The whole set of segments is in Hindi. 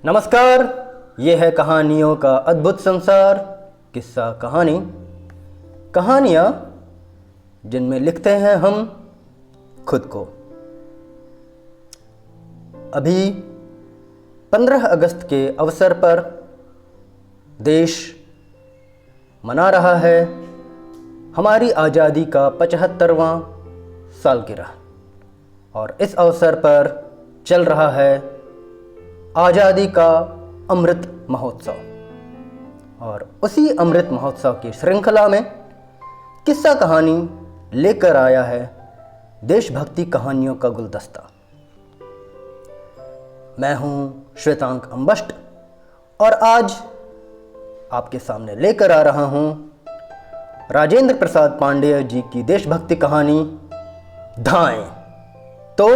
नमस्कार, ये है कहानियों का अद्भुत संसार। किस्सा कहानी, कहानियाँ जिनमें लिखते हैं हम खुद को। अभी 15 अगस्त के अवसर पर देश मना रहा है हमारी आज़ादी का 75वां सालगिरह, और इस अवसर पर चल रहा है आज़ादी का अमृत महोत्सव। और उसी अमृत महोत्सव की श्रृंखला में किस्सा कहानी लेकर आया है देशभक्ति कहानियों का गुलदस्ता। मैं हूं श्वेतांक अंबष्ट और आज आपके सामने लेकर आ रहा हूं राजेंद्र प्रसाद पांडेय जी की देशभक्ति कहानी धाएं। तो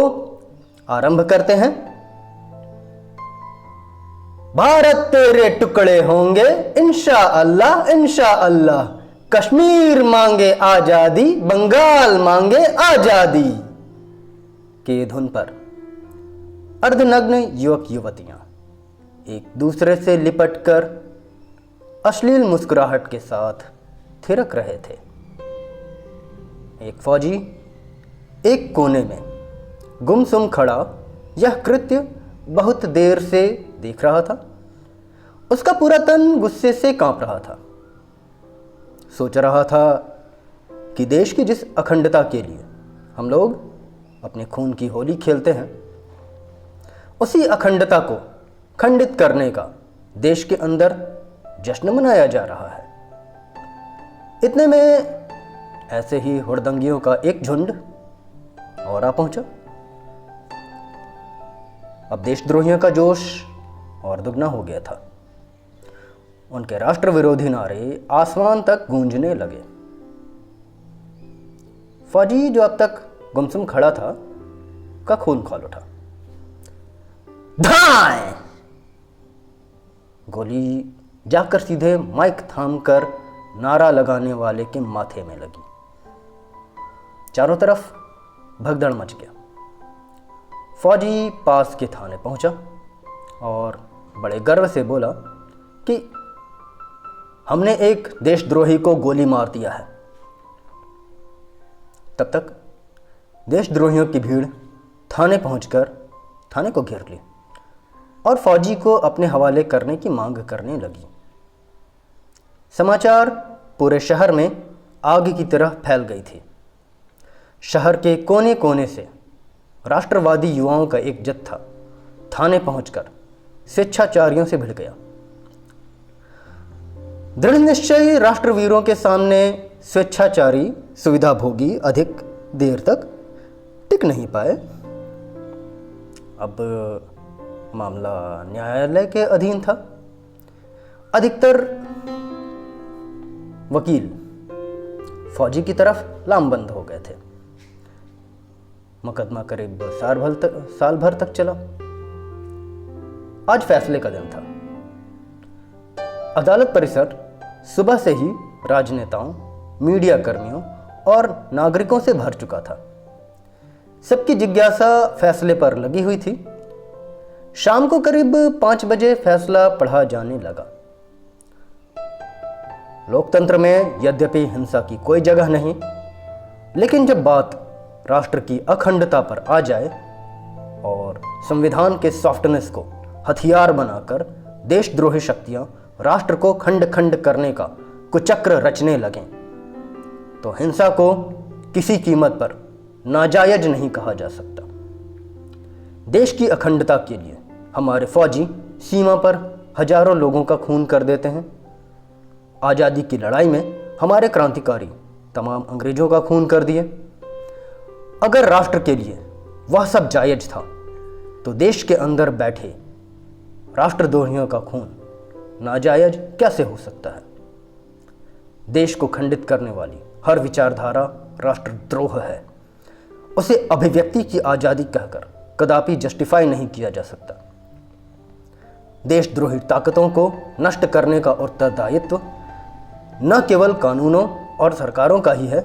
आरंभ करते हैं। भारत तेरे टुकड़े होंगे इंशा अल्लाह इंशा अल्लाह, कश्मीर मांगे आजादी बंगाल मांगे आजादी के धुन पर अर्धनग्न युवक युवतियां एक दूसरे से लिपटकर अश्लील मुस्कुराहट के साथ थिरक रहे थे। एक फौजी एक कोने में गुमसुम खड़ा यह कृत्य बहुत देर से देख रहा था। उसका पूरा तन गुस्से से कांप रहा था। सोच रहा था कि देश की जिस अखंडता के लिए हम लोग अपने खून की होली खेलते हैं, उसी अखंडता को खंडित करने का देश के अंदर जश्न मनाया जा रहा है। इतने में ऐसे ही हुड़दंगियों का एक झुंड और आ पहुंचा। अब देशद्रोहियों का जोश और दुगना हो गया था। उनके राष्ट्र विरोधी नारे आसमान तक गूंजने लगे। फौजी जो अब तक गुमसुम खड़ा था का खून खौल उठा। धाएं! गोली जाकर सीधे माइक थामकर नारा लगाने वाले के माथे में लगी। चारों तरफ भगदड़ मच गया। फौजी पास के थाने पहुंचा और बड़े गर्व से बोला कि हमने एक देशद्रोही को गोली मार दिया है। तब तक देशद्रोहियों की भीड़ थाने पहुंचकर थाने को घेर ली और फौजी को अपने हवाले करने की मांग करने लगी। समाचार पूरे शहर में आग की तरह फैल गई थी। शहर के कोने कोने से राष्ट्रवादी युवाओं का एक जत्था थाने पहुंचकर स्वेच्छाचारियों से भिड़ गया। दृढ़ निश्चयी राष्ट्रवीरों के सामने स्वेच्छाचारी सुविधाभोगी अधिक देर तक टिक नहीं पाए। अब मामला न्यायालय के अधीन था। अधिकतर वकील फौजी की तरफ लामबंद हो गए थे। मुकदमा करीब साल भर तक चला। आज फैसले का दिन था। अदालत परिसर सुबह से ही राजनेताओं, मीडिया कर्मियों और नागरिकों से भर चुका था। सबकी जिज्ञासा फैसले पर लगी हुई थी। शाम को करीब 5 बजे फैसला पढ़ा जाने लगा। लोकतंत्र में यद्यपि हिंसा की कोई जगह नहीं, लेकिन जब बात राष्ट्र की अखंडता पर आ जाए और संविधान के सॉफ्टनेस को हथियार बनाकर देशद्रोही शक्तियां राष्ट्र को खंड खंड करने का कुचक्र रचने लगें, तो हिंसा को किसी कीमत पर नाजायज नहीं कहा जा सकता। देश की अखंडता के लिए हमारे फौजी सीमा पर हजारों लोगों का खून कर देते हैं। आज़ादी की लड़ाई में हमारे क्रांतिकारी तमाम अंग्रेजों का खून कर दिए। अगर राष्ट्र के लिए वह सब जायज था, तो देश के अंदर बैठे राष्ट्रद्रोहियों का खून नाजायज कैसे हो सकता है? देश को खंडित करने वाली हर विचारधारा राष्ट्रद्रोह है। उसे अभिव्यक्ति की आज़ादी कहकर कदापि जस्टिफाई नहीं किया जा सकता। देशद्रोही ताकतों को नष्ट करने का उत्तरदायित्व न केवल कानूनों और सरकारों का ही है,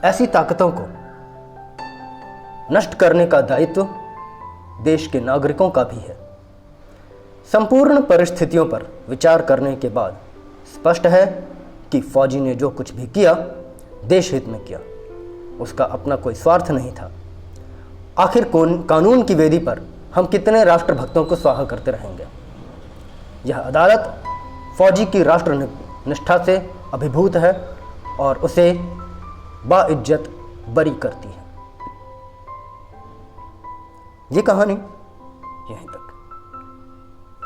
ऐसी ताकतों को नष्ट करने का दायित्व देश के नागरिकों का भी है। संपूर्ण परिस्थितियों पर विचार करने के बाद स्पष्ट है कि फौजी ने जो कुछ भी किया देश हित में किया, उसका अपना कोई स्वार्थ नहीं था। आखिर कानून की वेदी पर हम कितने राष्ट्रभक्तों को स्वाहा करते रहेंगे। यह अदालत फौजी की राष्ट्र निष्ठा से अभिभूत है और उसे बाइज्जत बरी करती है। ये कहानी यहीं तक।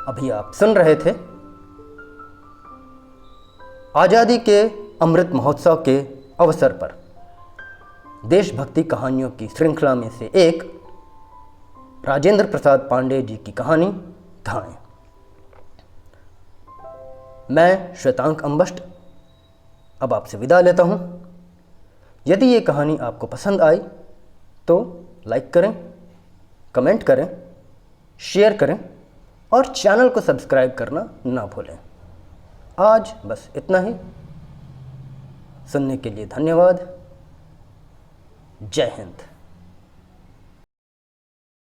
अभी आप सुन रहे थे आज़ादी के अमृत महोत्सव के अवसर पर देशभक्ति कहानियों की श्रृंखला में से एक राजेंद्र प्रसाद पांडे जी की कहानी धाएं। मैं श्वेतांक अम्बष्ट अब आपसे विदा लेता हूँ। यदि ये कहानी आपको पसंद आई तो लाइक करें, कमेंट करें, शेयर करें और चैनल को सब्सक्राइब करना ना भूलें। आज बस इतना ही। सुनने के लिए धन्यवाद। जय हिंद।